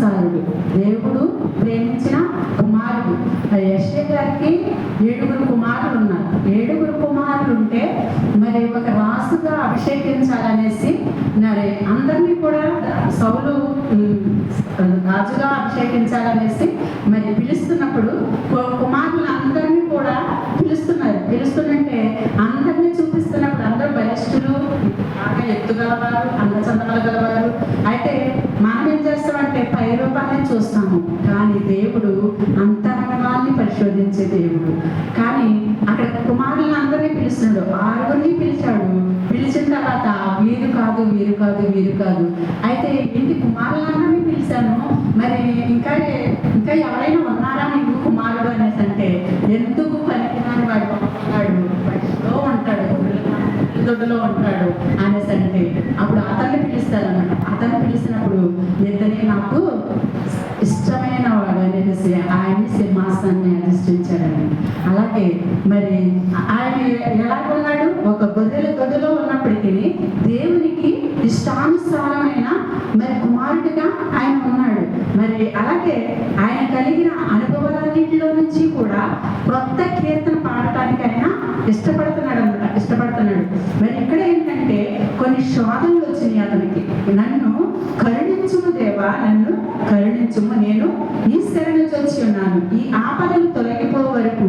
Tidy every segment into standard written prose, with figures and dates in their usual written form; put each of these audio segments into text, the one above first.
ఇష్టానుసారుడు, దేవుడు ప్రేమించిన కుమారుడు. యెషయా గారికి 7 కుమారులు ఉన్నారు. 7 కుమారులు ఉంటే మరి ఒక రాసుగా అభిషేకించాలనేసి మరి అందరినీ కూడా సౌలు రాజుగా అభిషేకించాలనేసి మరి పిలుస్తున్నప్పుడు కుమారులు అందరినీ కూడా పిలుస్తుంటే అందరినీ చూపిస్తున్నప్పుడు అందరూ బలిష్ఠులు, బాగా ఎత్తుగలవారు, అందచందనాలు గలవారు. అయితే మనం ఏం చేస్తామంటే పై రూపాన్ని చూస్తాము, కానీ దేవుడు అంతరంగాన్ని పరిశోధించే దేవుడు. కానీ అక్కడ కుమారులను అందరినీ పిలుస్తున్నాడు, 6 పిలిచాడు. పిలిచిన తర్వాత వీరు కాదు, వీరు కాదు, వీరు కాదు. అయితే ఇంటి కుమారులందరినీ పిలిచాను, మరి ఇంకా ఎవరైనా ఉన్నారా నీకు కుమారుడు అనేసి అంటే ఎందుకు పనికిరాని వాడు బడిలో ఉంటాడు, దొడ్డులో ఉంటాడు అనేసి అంటే అప్పుడు అతన్ని పిలుస్తారన్నమాట. అతన్ని పిలిచినప్పుడు ఇతనే నాకు ఇష్టమైన వాడు అనేసి ఆయన్ని సింహాసనాన్ని అధిష్ఠించాడని. అలాగే మరి ఆయన ఎలాగున్నాడు, ఒక గొర్రెల దొడ్డులో ఉన్నప్పటికీ దేవునికి ఇష్టానుసారమైన మరి కుమారుడిగా ఆయన ఉన్నాడు. మరి అలాగే ఆయన కలిగిన అనుభవాలన్నింటిలో నుంచి కూడా కొత్త కీర్తన పాడటానికి ఆయన ఇష్టపడుతున్నాడు. మరి ఇక్కడ ఏంటంటే కొన్ని శోధనలు వచ్చినాయి అతనికి. నన్ను కరుణించుము దేవా, నన్ను కరుణించుము, నేను నీ శరణ వచ్చి ఉన్నాను. ఈ ఆపదలు తొలగిపో వరకు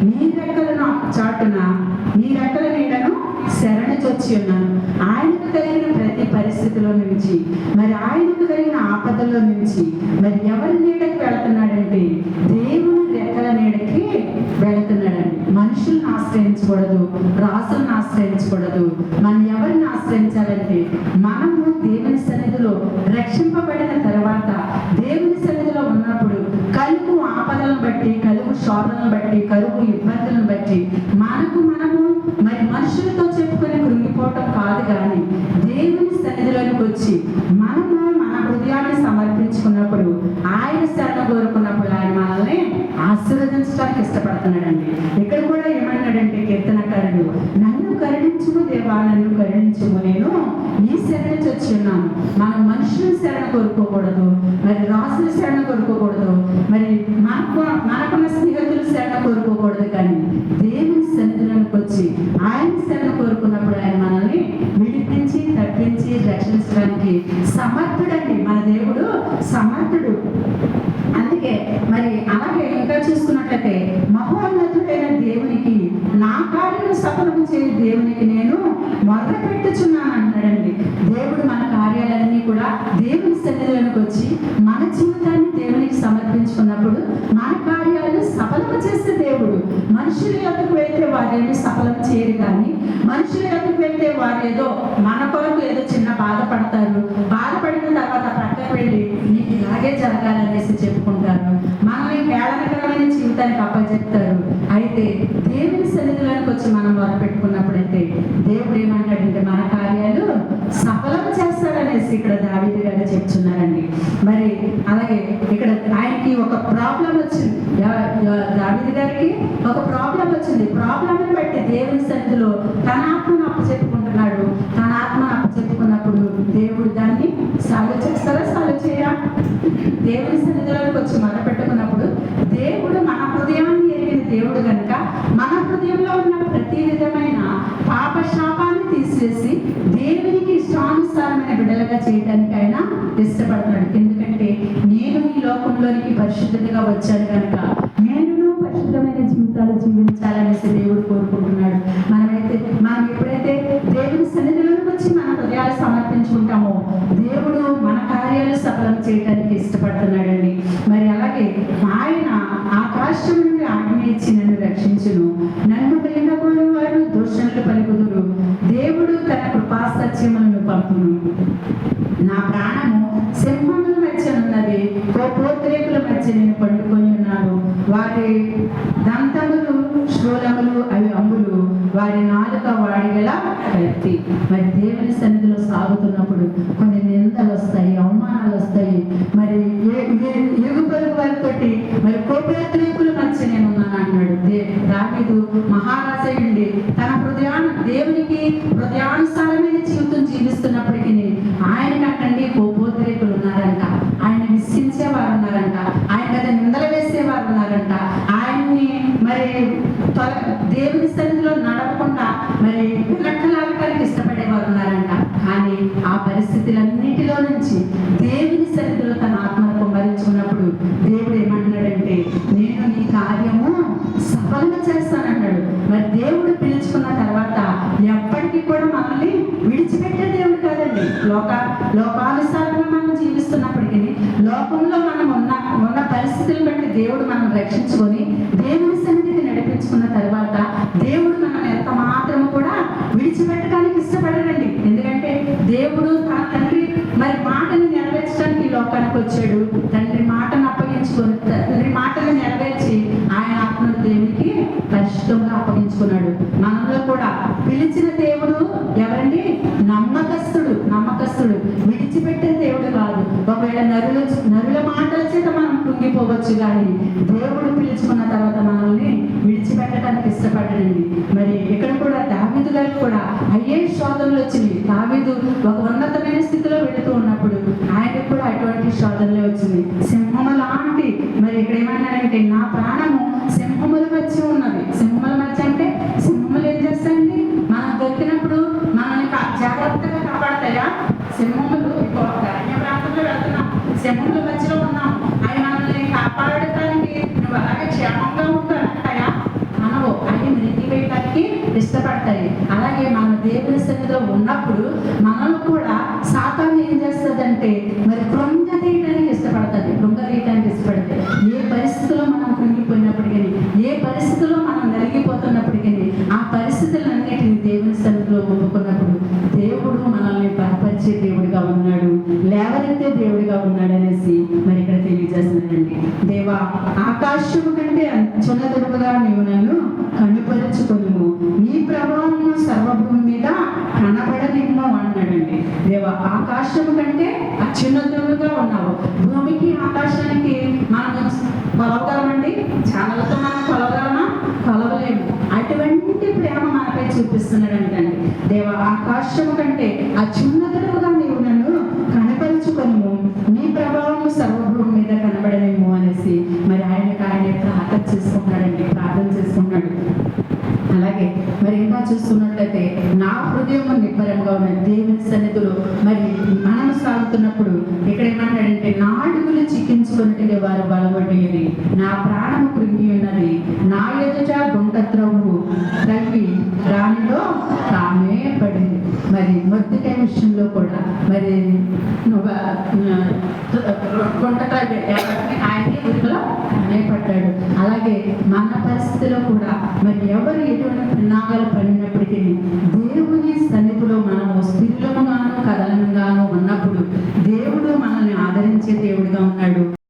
నీ రెక్కలను చాటున, నీ రెక్కల నీడను శరణ చొచ్చి ఉన్నాను. ఆయనకు కలిగిన ప్రతి పరిస్థితిలో నుంచి, మరి ఆయనకు కలిగిన ఆపదల్లో నుంచి మరి ఎవరి నీడకి వెళుతున్నాడంటే దేవుని రెక్కల నీడకి వెళుతున్నాడండి. మనుషులను ఆశ్రయించకూడదు, రాసులను ఆశ్రయించకూడదు. మనం ఎవరిని ఆశ్రయించాలంటే మనము దేవుని సన్నిధిలో రక్షింపబడిన తర్వాత దేవుని సన్నిధిలో ఉన్నప్పుడు కలుగు ఆపదలను బట్టి, కలుగు శోధనలను బట్టి, కలుగు ఇబ్బందులను బట్టి మనము మరి మనుషులతో చెప్పుకొని కృంగిపోవటం కాదు, కానీ దేవుని సన్నిధిలోనికి వచ్చి మనము మన హృదయాన్ని సమర్పించుకున్నప్పుడు, ఆయన శరణ కోరుకున్నప్పుడు ఆయన మనల్ని ఆశీర్వదించడానికి ఇష్టపడుతున్నాడండి. ఇక్కడ కూడా ఏమన్నాడంటే కీర్తనకారుడు, నన్ను కరుణించుము దేవా, నన్ను కరుణించుము, నేను నీ శరణ వచ్చి ఉన్నాను. మనం మనుషుల శరణ కోరుకోకూడదు, మరి రాసుల శరణ కోరుకోకూడదు, మరి మనకున్న స్నేహితుల శరణ కోరుకోకూడదు, కానీ దేవుని సన్నిధిలోకి వచ్చి ఆయన శరణ కోరుకున్నప్పుడు ఆయన మనల్ని విడిపించి, తప్పించి, రక్షించడానికి సమర్థుడండి. మన దేవుడు సమర్థుడు. అందుకే మరి అలాగే ఇంకా చూసుకున్నట్లయితే మహోన్నతుడైన దేవునికి, నా కార్యం సఫలం చేయ దేవునికి నేను మొదలు పెట్టుచున్నాను అంటాడండి. దేవుడు మన కార్యాలన్నీ కూడా దేవుని సన్నిధిలోకి వచ్చి మన జీవితాన్ని దేవునికి సమర్పించుకున్నప్పుడు మన కార్యాలను సఫలం చేసే దేవుడు. మనుషుల యొక్కకు వెళ్తే వారేమి సఫలం చేయరు, కానీ మనుషుల యొక్కకు వెళ్తే వారు ఏదో మన కొరకు ఏదో చిన్న బాధపడతారు. బాధపడిన తర్వాత పక్కకు వెళ్ళి నీకు ఇలాగే జరగాలనేసి చెప్పుకుంటారు. మనల్ని కేవలకరమైన జీవితానికి అప్పచెప్తారు. అయితే దేవుని సన్నిధిలోకి వచ్చి మనం మొదలుపెట్టుకున్నప్పుడైతే దేవుడు ఏమంటాడంటే మన కార్యాలు సఫలం చేస్తాడనేసి ఇక్కడ దావీదు గారు చెప్తున్నారండి. మరి అలాగే ఇక్కడ ఆయనకి ఒక ప్రాబ్లం వచ్చింది, దావీదు గారికి ఒక ప్రాబ్లం వచ్చింది. ప్రాబ్లంని బట్టి దేవుని సన్నిధిలో తన ఆత్మను అప్పచెప్పుకుంటున్నాడు. తన ఆత్మను అప్పచెప్పుకున్నప్పుడు దేవుడు దాన్ని సాల్వ్ చేస్తారా, సాల్వ్ చేయరా? దేవుని సన్నిధిలోకి వచ్చి మొదలుపెట్టుకున్నప్పుడు దేవుడు మన హృదయాన్ని ఎరిగిన దేవుడు కనుక మన హృదయంలో ఉన్న ప్రతి విధమైన పాప శాపాన్ని తీసివేసి దేవునికి ఇష్టానుసారమైన బిడ్డలుగా చేయడానికి ఆయన ఇష్టపడుతున్నాడు. ఎందుకంటే నేను ఈ లోకంలోనికి పరిశుద్ధతగా వచ్చాను కనుక నేను పరిశుద్ధమైన జీవితాలు జీవించాలనేసి దేవుడు కోరుకుంటున్నాడు. మనం ఎప్పుడైతే దేవుని సన్నిధిలోకి వచ్చి మన హృదయాలు సమర్పించుకుంటామో దేవుడు మన కార్యాలు సఫలం చేయడానికి ఇష్టపడుతున్నాడండి. మరి అలాగే ఆయన ఆకాశం నుండి ఆజ్ఞ ఇచ్చి నన్ను రక్షించును, నన్ను వెనుకబోని వారు దూషణలు పలుకుదురు. దేవుడు తన కృపా సత్యములను పంపును. నా ప్రాణము సింహముల మధ్య ఉన్నది, కోపోద్రేకుల మధ్య నేను పండుకొని ఉన్నాను. వారి దంతములు శూలములు అవి అంబులు, వారి నాలుక వాడిగల కత్తి. మరి దేవుని సన్నిధిలో సాగుతున్నప్పుడు కొన్ని నిందలు వస్తాయి, అవమానాలు వస్తాయి. మరి ఎగుపరుగు వారితోటి మరి కోపోద్రేకుల మధ్య నేను ఉన్నాను అన్నాడు దావీదు. మహారాజయుండి తన దేవునికి హృదయానుసారమైన జీవితం జీవిస్తున్నప్పటికీ ఆయన కంటే కోపోద్రేకులు ఉన్నారంట. ఆయన దూషించేవారు ఉన్నారంట, ఆయన మీద నిందలు వేసేవారు ఉన్నారంట, ఆయన్ని మరి దేవుని సన్నిధిలో నడవకుండా మరి విలక్కలాగటానికి ఇష్టపడేవారు ఉన్నారంట. కానీ ఆ పరిస్థితులన్నిటిలో నుంచి దేవుని సన్నిధిలో తన ఆత్మను కుమ్మరించుకున్నప్పుడు దేవుడు ఏమంటున్నాడంటే, నేను నీ కార్యము సఫలం చేస్తానన్నాడు. మరి దేవుడు పిలుచుకున్న తర్వాత ఎప్పటికీ కూడా మనల్ని విడిచిపెట్టే దేవుడు కాదండి. లోకానుసారంగా మనం జీవిస్తున్నప్పటికీ, లోకంలో మనం ఉన్న పరిస్థితులను బట్టి దేవుడు మనం రక్షించుకొని దేవుని సన్నిధికి నడిపించుకున్న తర్వాత దేవుడు మనం ఎంత మాత్రం కూడా విడిచిపెట్టడానికి ఇష్టపడరండి. ఎందుకంటే దేవుడు తన తండ్రి మరి మాటను నెరవేర్చడానికి ఈ లోకానికి వచ్చాడు. తండ్రి మాటను అప్పగించుకొని తండ్రి మాటను నెరవేర్చి ఆయన ఆత్మను దేవునికి పరిశుద్ధంగా అప్పగించుకున్నాడు. మనలో కూడా పిలిచిన దేవుడు ఎవరండి? నమ్మకస్తుడు, విడిచిపెట్టే దేవుడు కాదు. ఒకవేళ నరుల మాటల చేత మనం కుంగిపోవచ్చు, కానీ దేవుడు పిలుచుకున్న తర్వాత మనల్ని విడిచిపెట్టడానికి ఇష్టపడడండి. మరి ఇక్కడ కూడా దావీదు గారికి కూడా అయ్యే శోధనలు వచ్చింది. దావీదు ఒక ఉన్నతమైన స్థితిలో వెళుతూ ఉన్నప్పుడు ఆయనకు కూడా అటువంటి శోధనలే వచ్చింది. సింహము లాంటి మరి ఇక్కడ ఏమన్నాడంటే, నా ప్రాణము సింహముల మధ్య ఉన్నది. సింహముల మధ్య అంటే సింహములు ఏం చేస్తాయండి? మనం దొరికినప్పుడు మనల్ని జాగ్రత్తగా కాపాడతాయా? సింహములు అరణ్య ప్రాంతంలో వెళ్తున్నాం, సింహముల మధ్యలో ఉన్నాం, అవి మనల్ని కాపాడటానికి నువ్వు అలాగే క్షేమంగా ఉంటాయంటాయా? మనవు అవి నిలిపివేయడానికి ఇష్టపడతాయి. అలాగే మన దేవుని సన్నిధిలో ఉన్నప్పుడు మనల్ని కూడా సాతాను ఏం చేస్తుందంటే మరి కృంగతీయడానికి ఇష్టపడుతుంది. ఏ పరిస్థితిలో మనం కృంగిపోయినప్పటికీ, ఏ పరిస్థితిలో మనం నలిగిపోతున్నప్పటికీ, ఆ పరిస్థితులన్నిటిని దేవుని సన్నిధిలో ఒప్పుకున్నప్పుడు దేవుడు మనల్ని బలపరిచే దేవుడిగా ఉన్నాడు, లేవనెత్తే దేవుడిగా ఉన్నాడు అనేసి మరి ఇక్కడ తెలియజేస్తున్నాడండి. దేవా, ఆకాశము కంటే అత్యున్నతుడుగా నీవు నన్ను కనుపరుచుకొనుము, నీ ప్రభావము సర్వభూమి మీద కనబడనిమ్ము అన్నాడండి. దేవా, ఆకాశము కంటే అత్యున్నతుడుగా ఉన్నావు. భూమికి ఆకాశానికి మనం కొలవగలమండి? ఛానల్తో మనం కొలవగలమా? కొలవలేము. అటువంటి ప్రేమ మనపై చూపిస్తున్నాడండి. దేవా, ఆకాశము కంటే అత్యున్నతుడుగా నీవు నన్ను కనపరుచుకొనుము, నీ ప్రభావం సర్వభూమి మీద కనబడలేము అనేసి మరి ఆయనే ప్రార్థన చేసుకుంటున్నాడు. అలాగే మరి ఇంకా చూస్తున్నట్లయితే నా హృదయం నిబ్బరంగా ఉన్న దేవుని సన్నిధిలో మరి మనం సాగుతున్నప్పుడు ఇక్కడ ఏమంటాడంటే, నా అడుగులు చిక్కించుకున్నట్టుగా వారు బలపడేది, నా ప్రాణము కృంగి ఉన్నది, నా ఎదుట గుంట త్రవ్వి రానిలో తామే పడింది. మరి మొదటి విషయంలో కూడా మరి గుంట ఆయన్ని ఉరిలో పడ్డాడు. అలాగే మన పరిస్థితిలో కూడా మరి ఎవరు ఎటువంటి పిన్నాగాలు పడినప్పటికీ దేవుని సన్నిధిలో మనము స్థిరముగాను కదలంగాను ఉన్నప్పుడు దేవుడు మనల్ని ఆదరించే దేవుడిగా